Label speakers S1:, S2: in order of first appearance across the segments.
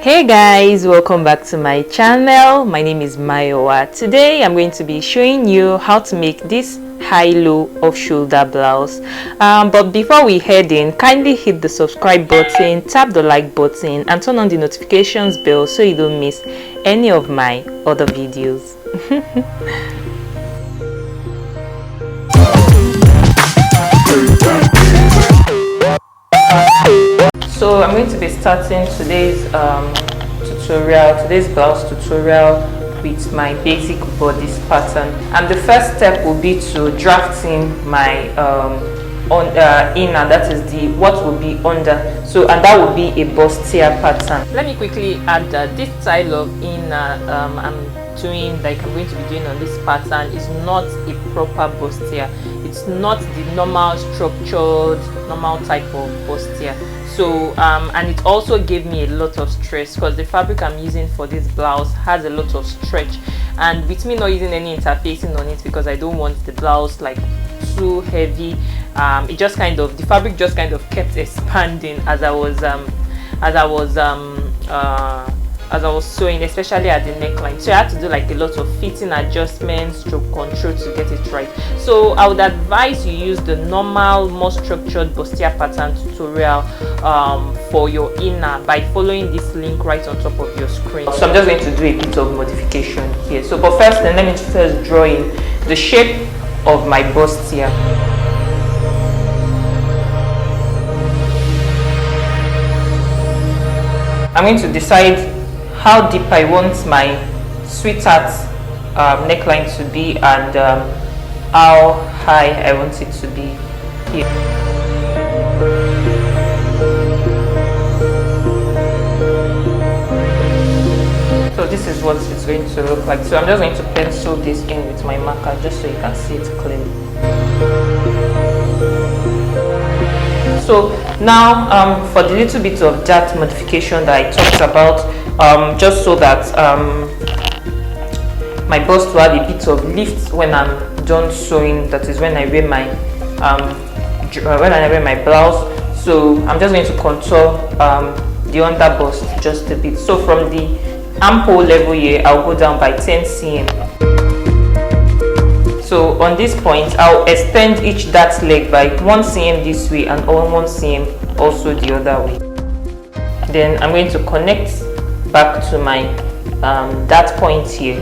S1: Hey guys, welcome back to my channel. My name is Mayowa. Today I'm going to be showing you how to make this high-low off-shoulder blouse. But before we head in, kindly hit the subscribe button, tap the like button and turn on the notifications bell so you don't miss any of my other videos. So I'm going to be starting today's today's blouse tutorial with my basic bodice pattern, and the first step will be to drafting my inner, that is the what will be under, and that will be a bustier pattern. Let me quickly add that this style of inner I'm going to be doing on this pattern is not a proper bustier. It's not the normal structured normal type of bustier. So and it also gave me a lot of stress because the fabric I'm using for this blouse has a lot of stretch, and with me not using any interfacing on it because I don't want the blouse like too heavy, it just kind of, the fabric just kind of kept expanding as I was sewing, especially at the neckline. So I had to do like a lot of fitting adjustments, stroke control to get it right. So I would advise you use the normal, more structured bustier pattern tutorial for your inner by following this link right on top of your screen. So I'm just going to do a bit of modification here. So but first, then let me first draw in the shape of my bustier. I'm going to decide how deep I want my sweetheart neckline to be and how high I want it to be here. So this is what it's going to look like. So I'm just going to pencil this in with my marker just so you can see it clearly. So now for the little bit of that modification that I talked about, just so that my bust will have a bit of lift when I'm done sewing, that is when I wear my blouse. So I'm just going to contour the under bust just a bit. So from the armhole level here, I'll go down by 10 cm. So on this point, I'll extend each dart leg by 1 cm this way and 1 cm also the other way. Then I'm going to connect back to my dart point here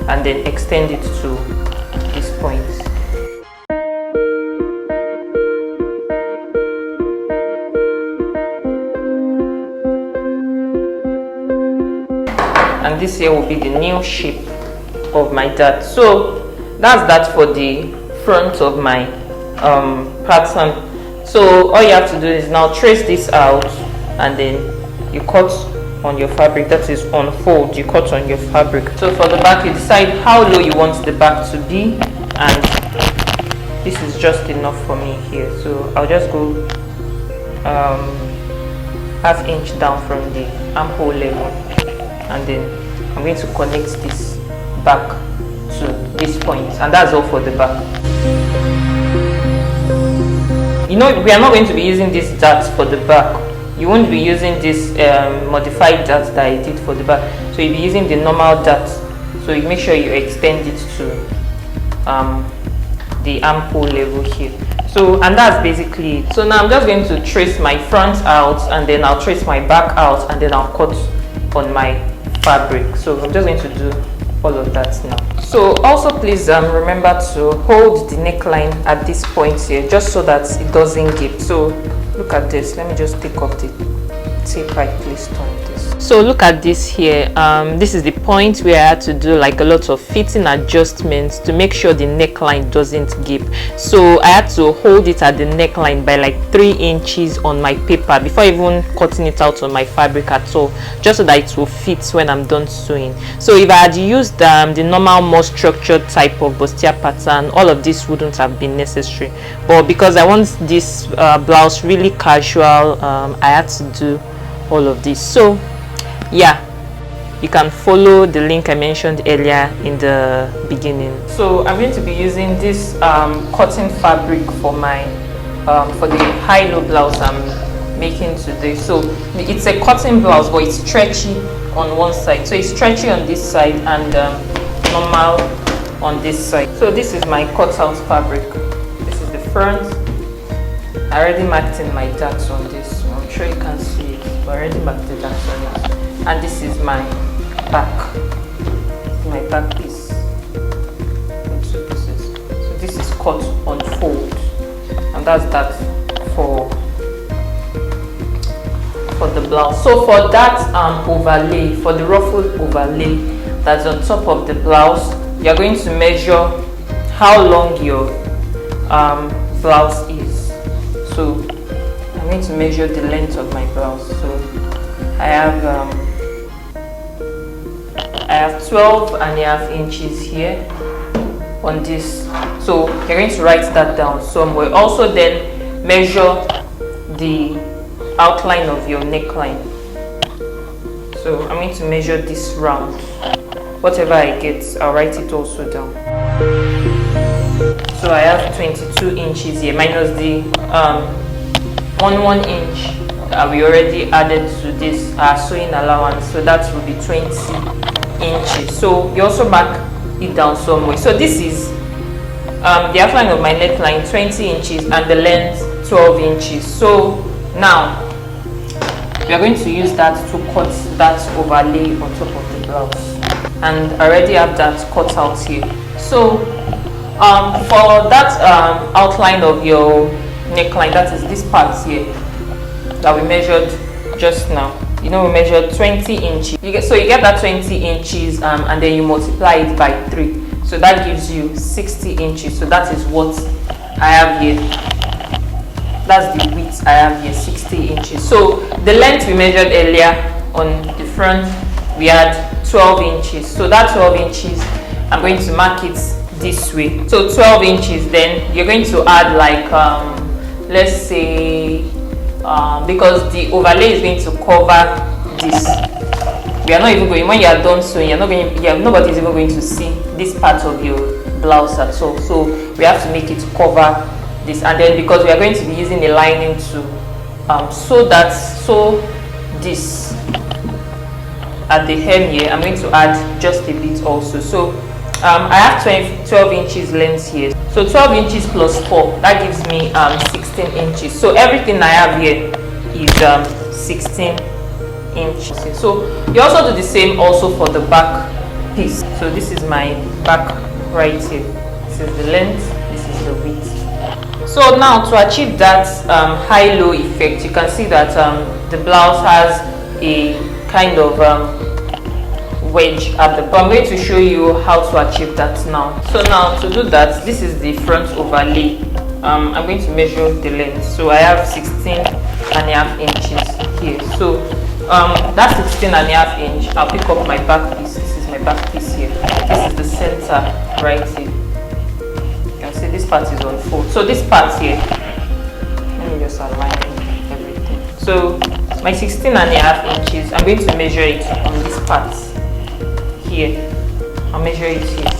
S1: and then extend it to this point. And this here will be the new shape of my dart. So that's that for the front of my pattern. So all you have to do is now trace this out and then you cut on your fabric, that is unfold, you cut on your fabric. So for the back, you decide how low you want the back to be, and this is just enough for me here. So I'll just go ½ inch down from the armhole level, and then I'm going to connect this back to this point, and that's all for the back. You know, we are not going to be using this dart for the back. You won't be using this modified dart that I did for the back, so you'll be using the normal dart. So you make sure you extend it to the armhole level here. So, and that's basically it. So now I'm just going to trace my front out, and then I'll trace my back out, and then I'll cut on my fabric. So I'm just going to do all of that now. So also please remember to hold the neckline at this point here, just so that it doesn't gape. So look at this. Let me just take off the tape I placed on this. So look at this here. This is the point where I had to do like a lot of fitting adjustments to make sure the neckline doesn't gape. So I had to hold it at the neckline by like 3 inches on my paper before even cutting it out on my fabric at all, just so that it will fit when I'm done sewing. So if I had used the normal, more structured type of bustier pattern, all of this wouldn't have been necessary. But because I want this blouse really casual, I had to do all of this. So yeah, you can follow the link I mentioned earlier in the beginning. So I'm going to be using this cotton fabric for my for the high-low blouse I'm making today. So it's a cotton blouse, but it's stretchy on one side. So it's stretchy on this side and normal on this side. So this is my cutout fabric. This is the front. I already marked in my darts on this. I'm sure you can see it, but I already marked the darts on it. And this is my back. My back piece in 2 pieces. So this is cut on fold, and that's that for the blouse. So for that overlay, for the ruffle overlay that's on top of the blouse, you're going to measure how long your blouse is. So I'm going to measure the length of my blouse. So I have 12.5 inches here on this. So you're going to write that down somewhere. Also then measure the outline of your neckline. So I'm going to measure this round. Whatever I get, I'll write it also down. So I have 22 inches here minus the 1 inch we already added to this sewing allowance, so that will be 20 inches. So you also mark it down somewhere. So this is the outline of my neckline, 20 inches, and the length 12 inches. So now we are going to use that to cut that overlay on top of the blouse, and I already have that cut out here. So for that outline of your neckline, that is this part here that we measured just now. You know, we measured 20 inches. You get that 20 inches and then you multiply it by 3. So that gives you 60 inches. So that is what I have here. That's the width I have here, 60 inches. So the length we measured earlier on the front, we had 12 inches. So that 12 inches, I'm going to mark it this way. So 12 inches, then you're going to add like, let's say, because the overlay is going to cover this. We are not even going, when you are done sewing, nobody is even going to see this part of your blouse at all. So we have to make it cover this, and then because we are going to be using a lining to sew this at the hem here, I'm going to add just a bit also. So I have 12 inches length here. So 12 inches plus 4, that gives me 16 inches. So everything I have here is 16 inches. So you also do the same also for the back piece. So this is my back right here. This is the length, this is the width. So now to achieve that high-low effect, you can see that the blouse has a kind of wedge at the bottom. I'm going to show you how to achieve that now. So now to do that, this is the front overlay. I'm going to measure the length. So I have 16.5 inches here. So that 16.5 inch, I'll pick up my back piece. This is my back piece here. This is the center right here. You can see this part is on fold. So this part here, let me just align everything. So my 16.5 inches, I'm going to measure it on this part here. I'll measure it here.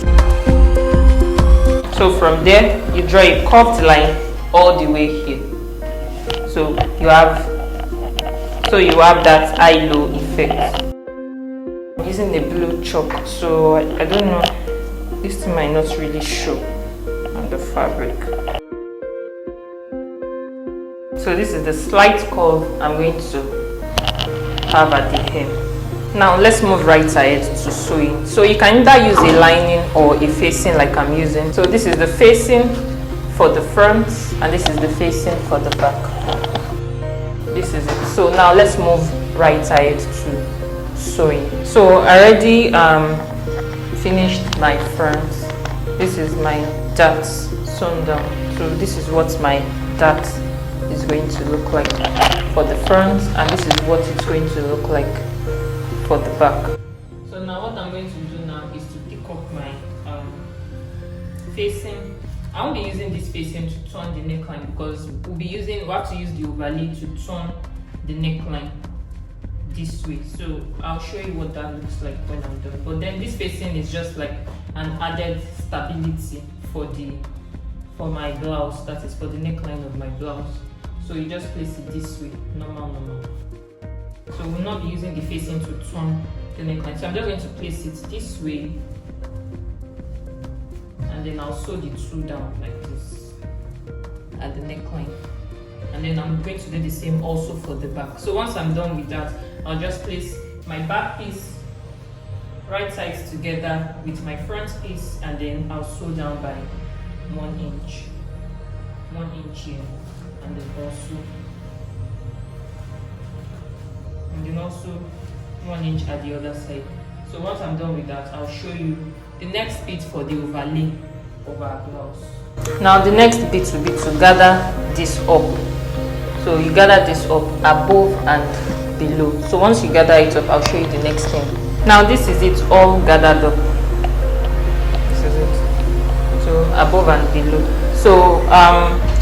S1: So from there, you draw a curved line all the way here. So you have that high-low effect. I'm using the blue chalk, so I don't know, this thing might not really show on the fabric. So this is the slight curve I'm going to have at the hem. Now let's move right ahead to sewing. So you can either use a lining or a facing like I'm using. So this is the facing for the front and this is the facing for the back. This is it. So now let's move right ahead to sewing. So I already finished my front. This is my dart sewn down. So this is what my dart is going to look like for the front, and this is what it's going to look like for the back. So now what I'm going to do now is to pick up my facing. I won't be using this facing to turn the neckline because we have to use the overlay to turn the neckline this way. So I'll show you what that looks like when I'm done. But then this facing is just like an added stability for my blouse, that is for the neckline of my blouse. So you just place it this way, normal. So we'll not be using the facing to turn the neckline. So I'm just going to place it this way, and then I'll sew the two down like this at the neckline. And then I'm going to do the same also for the back. So once I'm done with that, I'll just place my back piece right sides together with my front piece, and then I'll sew down by 1 inch. 1 inch here, and then also 1 inch at the other side. So once I'm done with that, I'll show you the next bit for the overlay of our blouse. Now the next bit will be to gather this up. So you gather this up above and below. So once you gather it up, I'll show you the next thing. Now this is it all gathered up. This is it. So above and below. So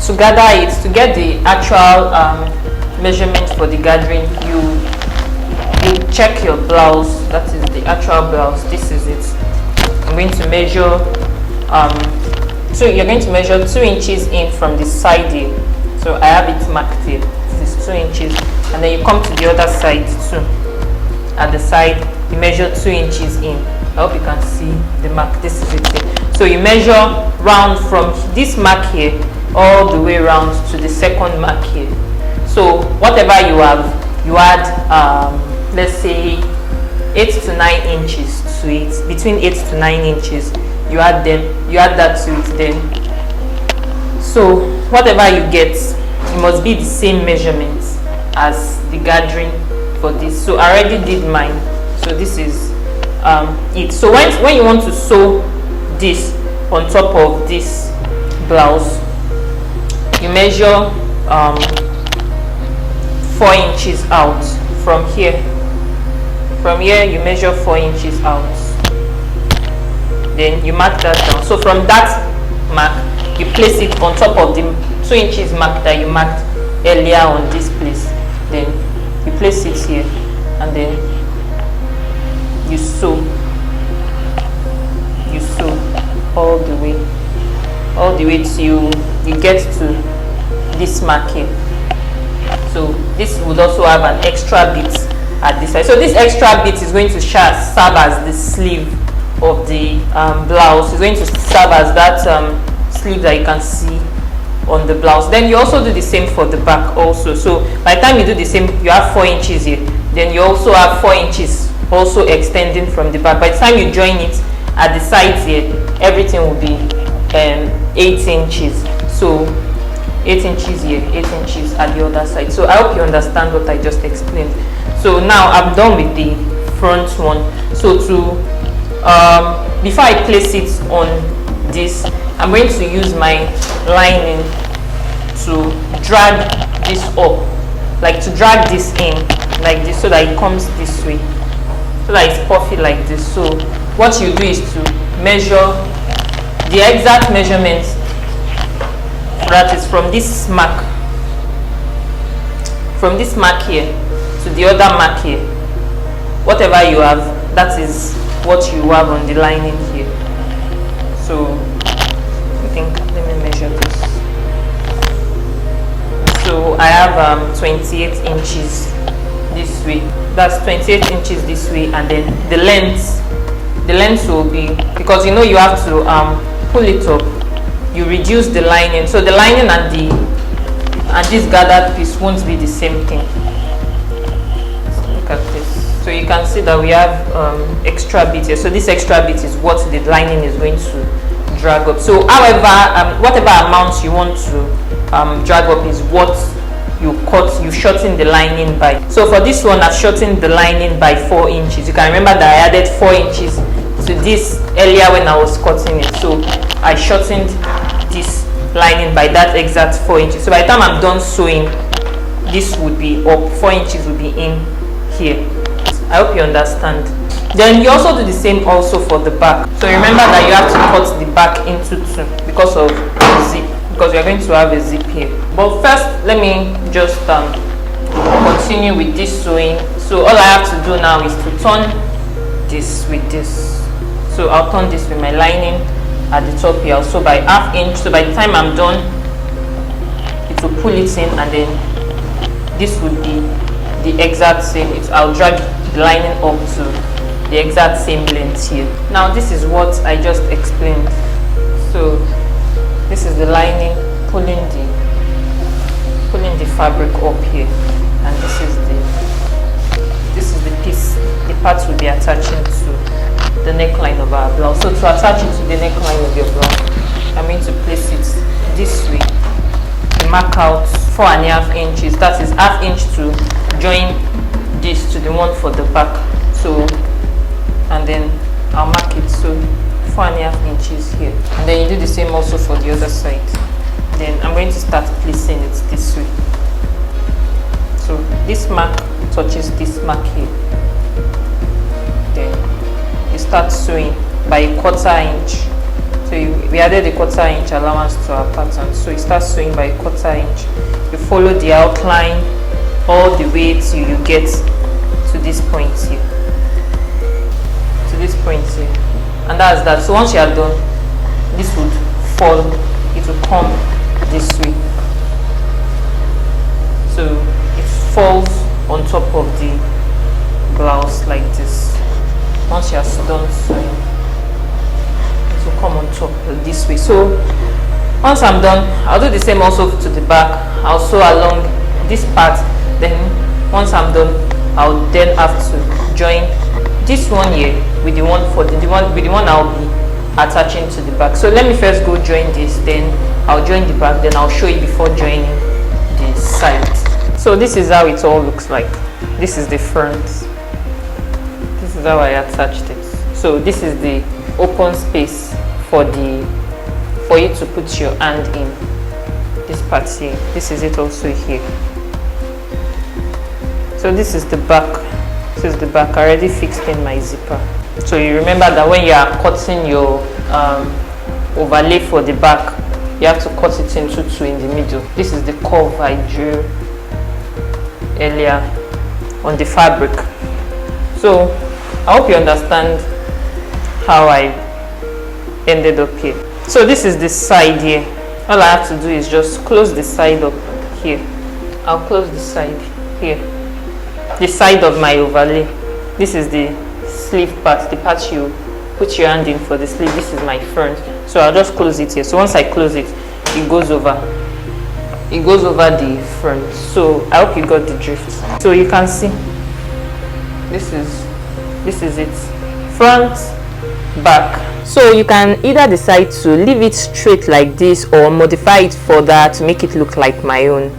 S1: to gather it, to get the actual measurement for the gathering, you check your blouse. That is the actual blouse. This is it. I'm going to measure so you're going to measure 2 inches in from the side here. So I have it marked here. This is 2 inches, and then you come to the other side too. At the side, you measure 2 inches in. I hope you can see the mark. This is it here. So you measure round from this mark here all the way round to the second mark here. So whatever you have, you add let's say 8 to 9 inches to it. Between 8 to 9 inches, you add that to it then. So whatever you get, it must be the same measurement as the gathering for this. So I already did mine. So this is it. So when you want to sew this on top of this blouse, you measure 4 inches out from here. From here you measure 4 inches out. Then you mark that down. So from that mark, you place it on top of the 2 inches mark that you marked earlier on this place. Then you place it here, and then you sew all the way till you get to this mark here. So this would also have an extra bit at this side. So this extra bit is going to serve as the sleeve of the blouse. It's going to serve as that sleeve that you can see on the blouse. Then you also do the same for the back also. So by the time you do the same, you have 4 inches here. Then you also have 4 inches also extending from the back. By the time you join it at the sides here, everything will be 8 inches. So 8 inches here, 8 inches at the other side. So I hope you understand what I just explained. So now I'm done with the front one. So to before I place it on this, I'm going to use my lining to drag this up, like to drag this in like this, so that it comes this way, so that it's puffy like this. So what you do is to measure the exact measurement. That is from this mark here to the other mark here. Whatever you have, that is what you have on the lining here. So I think, let me measure this. So I have 28 inches this way. That's 28 inches this way, and then the length will be, because you know you have to pull it up, you reduce the lining. So the lining and this gathered piece won't be the same thing. So look at this. So you can see that we have extra bit here. So this extra bit is what the lining is going to drag up. So however, whatever amount you want to drag up is what you shorten the lining by. So for this one, I've shortened the lining by 4 inches. You can remember that I added 4 inches to this earlier when I was cutting it. So I shortened this lining by that exact 4 inches. So by the time I'm done sewing, this would be up, 4 inches will be in here. I hope you understand. Then you also do the same also for the back. So remember that you have to cut the back into two because of the zip, because we are going to have a zip here. But first, let me just continue with this sewing. So all I have to do now is to turn this with this. So I'll turn this with my lining at the top here. So by ½ inch. So by the time I'm done, the it will pull it in, and then this would be the exact same. I'll drag the lining up to the exact same length here. Now this is what I just explained. So this is the lining pulling the fabric up here, and this is the piece, the parts will be attaching to the neckline of our blouse. So to attach it to the neckline of your blouse, I'm going to place it this way. Mark out 4.5 inches, that is ½ inch to join this to the one for the back. So, and then I'll mark it, so 4.5 inches here, and then you do the same also for the other side. Then I'm going to start placing it this way. So this mark touches this mark here, then you start sewing by 1/4 inch. So we added a 1/4 inch allowance to our pattern, so you start sewing by 1/4 inch. You follow the outline all the way till you get to this point here, and that's that. So once you are done, this would fall, it will come this way, so it falls on top of the blouse like this. Once you are done sewing, to come on top this way. So once I'm done, I'll do the same also to the back. I'll sew along this part, then once I'm done, I'll then have to join this one here with the one for the one I'll be attaching to the back. So let me first go join this, then I'll join the back, then I'll show you before joining the side. So this is how it all looks like. This is the front. This is how I attached it. So this is the open space for you to put your hand in. This part here, this is it also here. So this is the back. This is the back. I already fixed in my zipper. So you remember that when you are cutting your overlay for the back, you have to cut it into two in the middle. This is the curve I drew earlier on the fabric. So I hope you understand how I ended up here. So this is the side here. All I have to do is just close the side up here. I'll close the side here, the side of my overlay. This is the sleeve part, the part you put your hand in for the sleeve. This is my front, so I'll just close it here. So once I close it, it goes over the front. So I hope you got the drift. So you can see this is it, front, back. So you can either decide to leave it straight like this or modify it further to make it look like my own.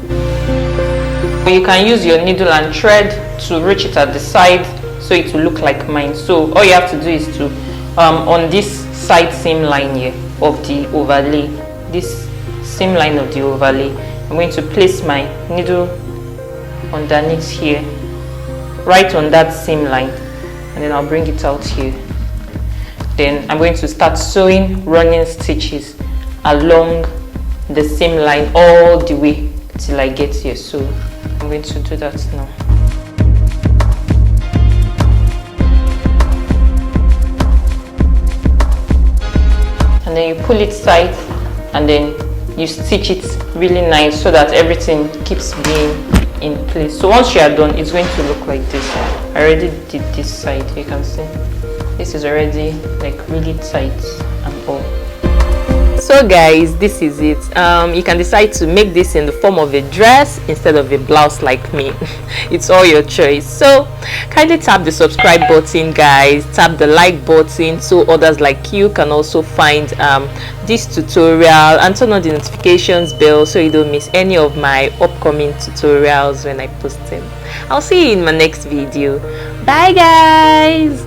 S1: You can use your needle and thread to reach it at the side so it will look like mine. So all you have to do is to on this side seam line here of the overlay, this seam line of the overlay, I'm going to place my needle underneath here, right on that seam line, and then I'll bring it out here. Then I'm going to start sewing running stitches along the seam line all the way till I get here. So I'm going to do that now. And then you pull it tight, and then you stitch it really nice so that everything keeps being in place. So once you are done, it's going to look like this. I already did this side, you can see this is already like really tight and all. So guys, this is it. You can decide to make this in the form of a dress instead of a blouse like me. It's all your choice. So kindly tap the subscribe button, guys, tap the like button so others like you can also find this tutorial, and turn on the notifications bell so you don't miss any of my upcoming tutorials when I post them. I'll see you in my next video. Bye guys.